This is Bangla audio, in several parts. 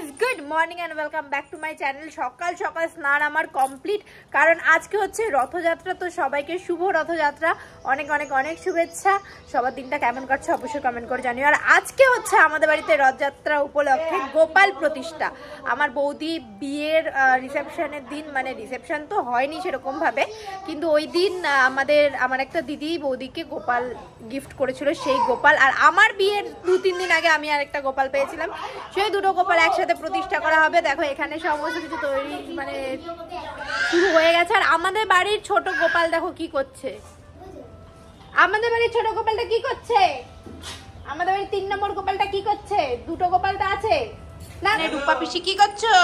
Guys, good morning and welcome back to my channel. সকাল সকাল স্নান আমার কমপ্লিট, কারণ আজকে হচ্ছে রথযাত্রা। তো সবাইকে শুভ রথযাত্রা, অনেক অনেক অনেক শুভেচ্ছা। সবার দিনটা কেমন কাটছে অবশ্যই কমেন্ট করে জানিও। আর আজকে হচ্ছে আমাদের বাড়িতে রথযাত্রা উপলক্ষে গোপাল প্রতিষ্ঠা। আমার বৌদি বিয়ের রিসেপশনের দিন, মানে রিসেপশন তো হয়নি সেরকমভাবে, কিন্তু ওই দিন আমার একটা দিদি বৌদিকে গোপাল গিফট করেছিল, সেই গোপাল। আর আমার বিয়ের 2-3 দিন আগে আমি আরেকটা গোপাল পেয়েছিলাম, সেই দুটো গোপাল একসাথে প্রতিষ্ঠা করা হবে। দেখো এখানে সমস্ত কিছু তৈরি মানে শুরু হয়ে গেছে। আর আমাদের বাড়ির ছোট গোপাল দেখো কি করছে। আমাদের বাড়ির ছোট গোপালটা কি করছে? আমাদের বাড়ির 3 নম্বর গোপালটা কি করছে? দুটো গোপালটা আছে না। রূপা পিসি কি করছো?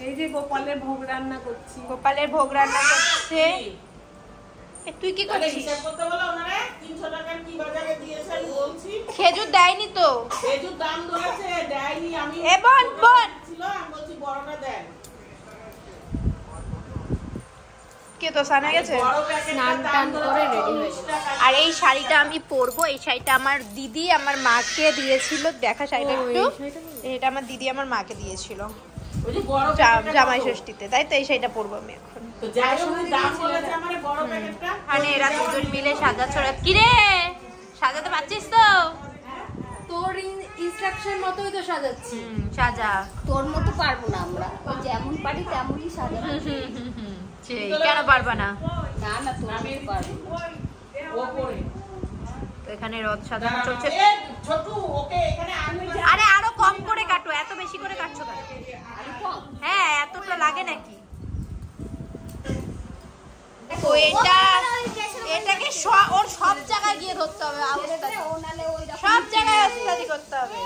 এই যে গোপালের ভোগ রান্না করছি। গোপালের ভোগ রান্না করছে। তুই কি করছিস? হিসাব করতে বলো ওনারে 300 টাকা কি বাজারে দিয়েছে আমি বলছি। খেজুর দেয়নি তো? খেজুর দাম ধরেছে, দেয়নি। আমি বোন ছিল, আমি বলছি বড়টা দেন। কে তো সানা গেছে, স্নান টান করে রেডি হয়েছে। আর এই শাড়িটা আমি পরবো, এই শাড়িটা আমার দিদি আমার মাকে দিয়েছিল। দেখা শাড়িটা একটু, এটা আমার দিদি আমার মাকে দিয়েছিল জামাই ষষ্ঠীতে, তাই তো এই শাড়িটা পরবো আমি এখন। মানে এরা দুজন মিলে সাজাচ্ছরা। কি রে, সাজাতে পারছিস তো? তোর ইনস্ট্রাকশন মতোই তো সাজাচ্ছি। সাজা, তোর মতো পারবো না আমরা, ওই যেমন পারি তেমনই সাজাবো। কেন পারবা না? না না, তোর মতো পারবো না। তো এখানে রথ সাজানো চলছে। আরে আরো কম করে কাটো, এত বেশি করে কাটছো কেন? হ্যাঁ, এত তো লাগে নাকি? তো এটাকে ওর সব জায়গায় গিয়ে ধরতে হবে, সব জায়গায় ওস্তাদি করতে হবে।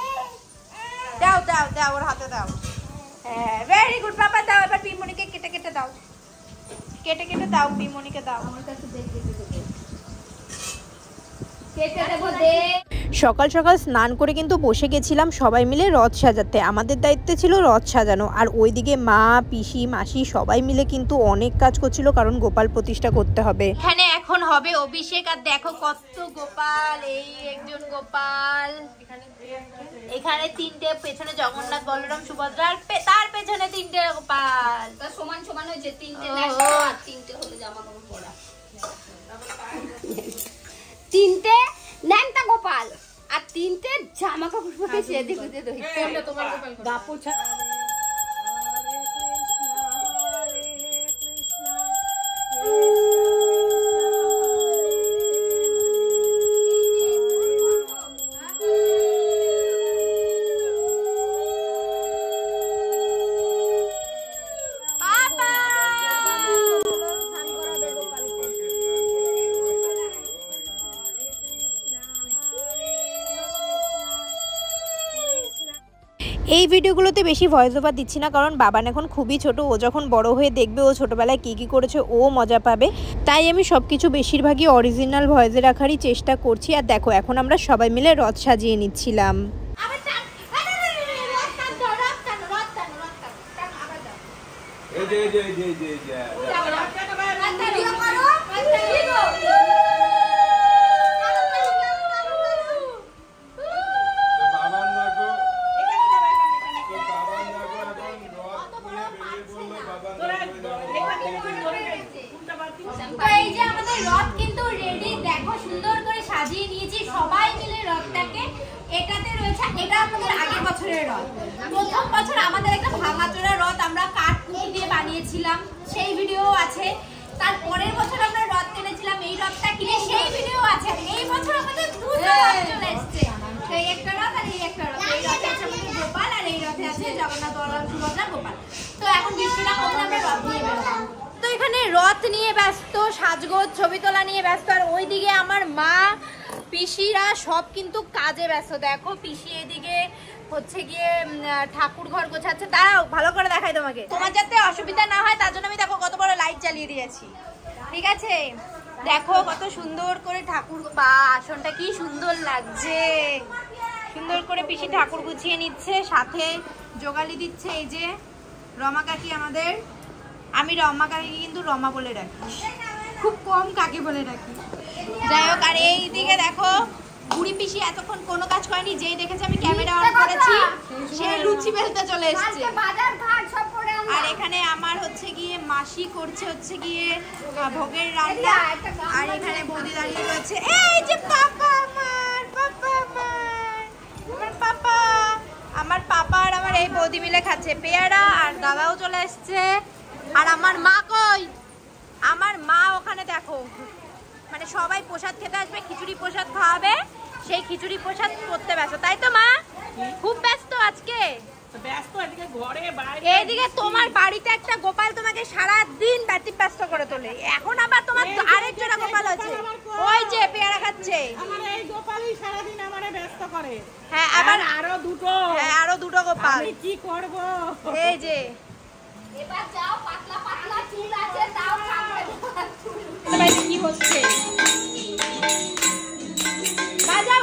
দাও দাও দাও, ওর হাতে দাও। হ্যাঁ, ভেরি গুড বাবা। দাও এবার পিমনিকে কেটে কেটে দাও, কেটে কেটে দাও, পিমনিকে দাও। সকাল সকাল স্নান করে কিন্তু বসে গেছিলাম সবাই মিলে রথ সাজাতে। আমাদের দায়িত্বে ছিল রথ সাজানো, আর ওইদিকে মা, পিসি, মাসি সবাই মিলে কিন্তু অনেক কাজ করছিল, কারণ গোপাল প্রতিষ্ঠা করতে হবে। এখানে এখন হবে অভিষেক। আর দেখো কত গোপাল, এই একজন গোপাল, এখানে 3টে, পেছনে জগন্নাথ, বলরাম, সুভদ্রা, আর তার পেছনে 3টে গোপাল। সমান সমান হয়েছে, 3টে আর 3টে হলো জামা কাপড় পরা। 3টে ন্যাংটা গোপাল আর 3টে জামা কাপড় পরেছে। দেখো তোমার গোপাল এই ভিডিওগুলোতে বেশি ভয়েস ওভার দিচ্ছি না, কারণ বাবান এখন খুবই ছোট। ও যখন বড় হয়ে দেখবে ও ছোটবেলায় কী কী করেছে ও মজা পাবে, তাই আমি সব কিছু বেশিরভাগই অরিজিনাল ভয়েসে রাখারই চেষ্টা করছি। আর দেখো এখন আমরা সবাই মিলে রথ সাজিয়ে নিচ্ছিলাম। এই যে আমাদের রথ কিন্তু রেডি, দেখো সুন্দর করে সাজিয়ে নিয়েছি সবাই মিলে রথটাকে। এটাতে রয়েছে, এটা আমাদের আগের বছরের রথ। প্রথম বছর আমাদের একটা ভাঙাচোরা রথ আমরা কাঠকুটি দিয়ে বানিয়েছিলাম, সেই ভিডিও আছে। তার পরের বছর আমরা রথ কিনেছিলাম, এই রথটা কিনে সেই ভিডিও আছে। এই বছর আমাদের দুটো রথ চলে এসেছে, সেই একটা রথ আর এই একটা রথ। এই রথে আছে আমাদের গোপাল, আর এই রথে আছে জগন্নাথ, বলরাম, সুভদ্রা, গোপাল। তো এখন বৃষ্টিটা কমলে আমরা রথ নিয়ে বেরোবো। তো এখানে রথ নিয়ে ব্যস্ত, সাজগোজ, ছবি তোলা নিয়ে ব্যস্ত। আর ওইদিকে আমার মা, পিসিরা সব কিন্তু কাজে ব্যস্ত। দেখো পিসি এদিকে হচ্ছে গিয়ে ঠাকুর ঘর গোছাচ্ছে। দাঁড়াও ভালো করে দেখাই তোমাকে, তোমার যাতে অসুবিধা না হয় তার জন্য আমি দেখো কত বড় লাইট জ্বালিয়ে দিয়েছি, ঠিক আছে? দেখো কত সুন্দর করে ঠাকুর, বা আসনটা কি সুন্দর লাগছে। সুন্দর করে পিসি ঠাকুর গুছিয়ে নিচ্ছে, সাথে জোগালি দিচ্ছে এই যে রমা কাকি আমাদের। আমি রমা কাকিকে কিন্তু রমা বলে রাখি, খুব কম কাকে বলে রাখি। যাই হোক, আর এইদিকে দেখো বুড়ি পিসি এতক্ষণ কোনো কাজ করেনি, যেই দেখেছে আমি ক্যামেরা অন করেছি সে লুচি বেলতে চলে এসেছে। বাজার ঘাট সব করে আনলাম। আর এখানে আমার হচ্ছে গিয়ে মাসি করছে হচ্ছে গিয়ে ভোগের রান্না। আর এখানে বৌদি দাঁড়িয়ে রয়েছে। এই যে পাপা আমার পাপা আর আমার এই বৌদি মিলে খাচ্ছে পেয়ারা। আর দাদাও চলে এসছে। আর আমার মা কই? আমার মা ওখানে দেখো, মানে সবাই প্রসাদ খেতে আসবে, খিচুড়ি প্রসাদ খাওয়াবে, সেই খিচুড়ি প্রসাদ করতে ব্যস্ত, তাই তো মা? খুব ব্যস্ত আজকে। এইদিকে তোমার বাড়িতে একটা গোপাল তোমাকে সারা দিন ব্যস্ত করে তোলে। এখন আবার তোমার আরেকজোড়া গোপাল আছে, ওই যে পেয়ারা খাচ্ছে। হ্যাঁ, আবার আরো দুটো গোপাল। কি করব? এই যে এবার যাও, পাতলা পাতলা চুল আছে, তাও সামনে কি হচ্ছে? বাজাও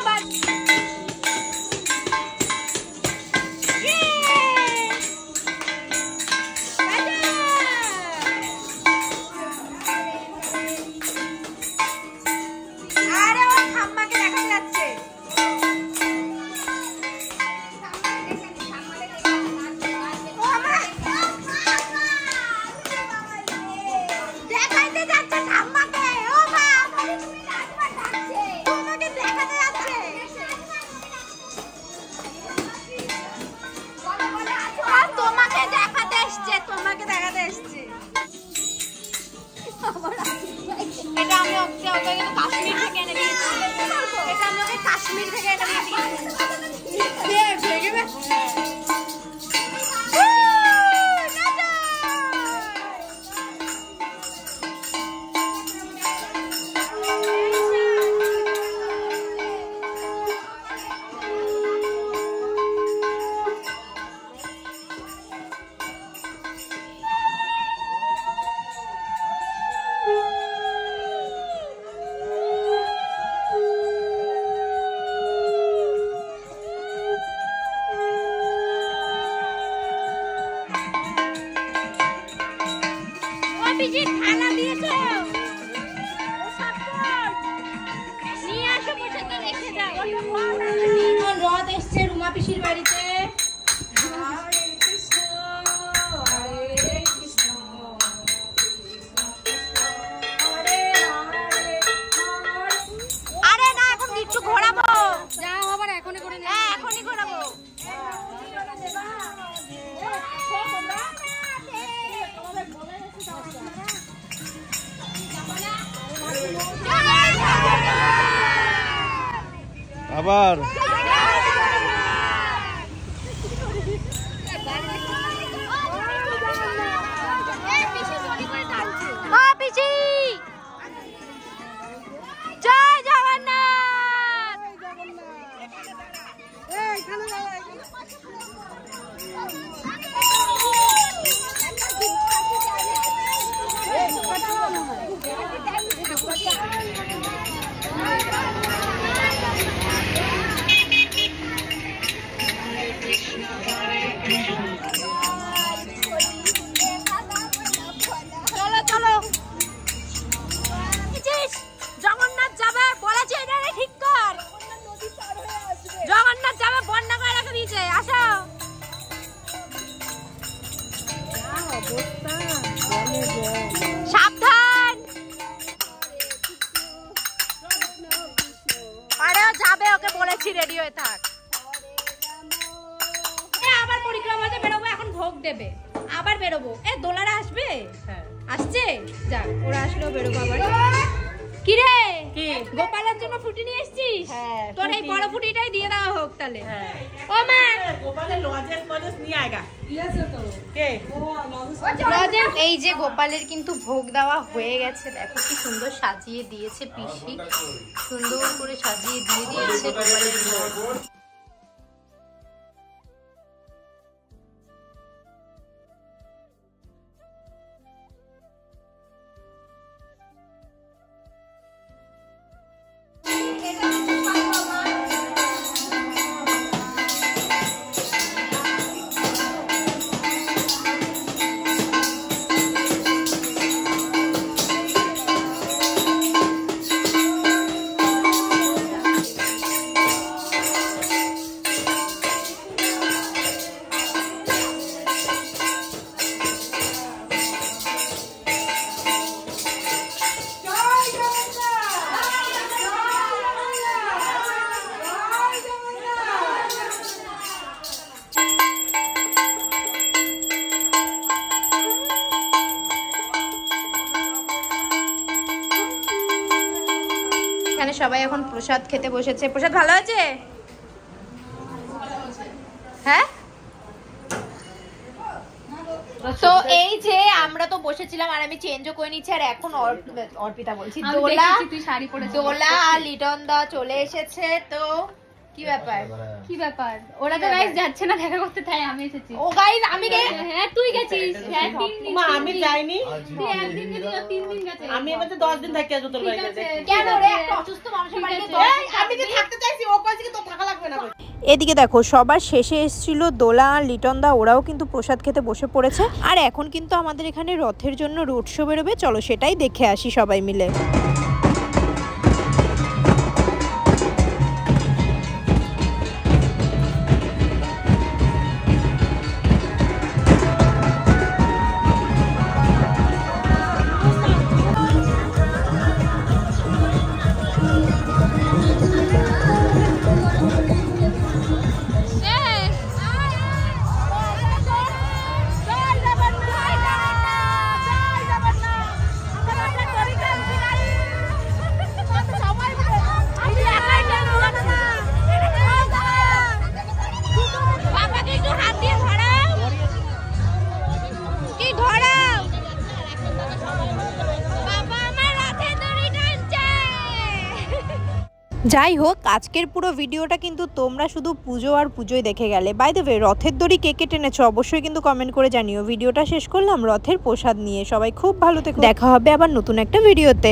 কাশ্মীর থেকে এটা রথ এসছে রুমা পিসির বাড়িতে। আরে না, এখন কিচ্ছু ঘোরাবো, যাও আবার এখনই করে হ্যাঁ এখনই ঘোরাবো। আবার জয় জগন্নাথ। চলো চলো, জগন্নাথ যাবে বলেছে, এটা ঠিক কর। জগন্নাথ যাবে, বন্যা করে রেখে দিয়েছে। আসো, সাবধান। আরেও যাবে, ওকে বলেছি রেডি হয়ে থাক। আবার পরিক্রমাতে বেরোবো, এখন ভোগ দেবে, আবার বেরোবো। এ দোলারা আসবে, আসছে, যাক ওরা আসলেও বেরোবো আবার। কি রে, গোপালের জন্য ফুটি নিয়ে এসেছিস? তোর এই বড় ফুটিটাই দিয়ে দেওয়া হোক তাহলে। ও মা, এই যে গোপালের কিন্তু ভোগ দেওয়া হয়ে গেছে। দেখো কি সুন্দর সাজিয়ে দিয়েছে পিসি, সুন্দর করে সাজিয়ে দিয়ে দিয়েছে গোপালের ভোগ। সবাই এখন প্রসাদ খেতে বসেছে। প্রসাদ ভালো আছে? হ্যাঁ, তো এই যে আমরা তো বসেছিলাম আর আমি চেঞ্জও করে নিচ্ছি। আর এখন অর্পিতা বলছি, দোলা আর লিটন দা চলে এসেছে। তো কি ব্যাপার ওরা তো গাইস যাচ্ছে না দেখা করতে, তাই আমি এসেছি। ও গাইস আমি হ্যাঁ তুই গেছিস, হ্যাঁ 3 দিন। মা আমি যাইনি, তুই একদিন গেছিস, 3 দিন গেছে। আমি এবারে 10 দিন থাকি আসবো তোর বাড়িতে। কেন রে, একটা অসুস্থ মানুষের বাড়িতে আমি কি থাকতে চাইছি, ও কইছে কি তোর থাকা লাগবে না। এদিকে দেখো সবার শেষে এসেছিল দোলা আর লিটন দা, ওরাও কিন্তু প্রসাদ খেতে বসে পড়েছে। আর এখন কিন্তু আমাদের এখানে রথের জন্য রোড শো বেরোবে, চলো সেটাই দেখে আসি সবাই মিলে। যাই হোক, আজকের পুরো ভিডিওটা কিন্তু তোমরা শুধু পুজো আর পুজোই দেখে গেলে। বাই দ্য ওয়ে, রথের দড়ি কে কে টেনেছো অবশ্যই কিন্তু কমেন্ট করে জানিও। ভিডিওটা শেষ করলাম রথের প্রসাদ নিয়ে। সবাই খুব ভালো থেকো, দেখা হবে আবার নতুন একটা ভিডিওতে।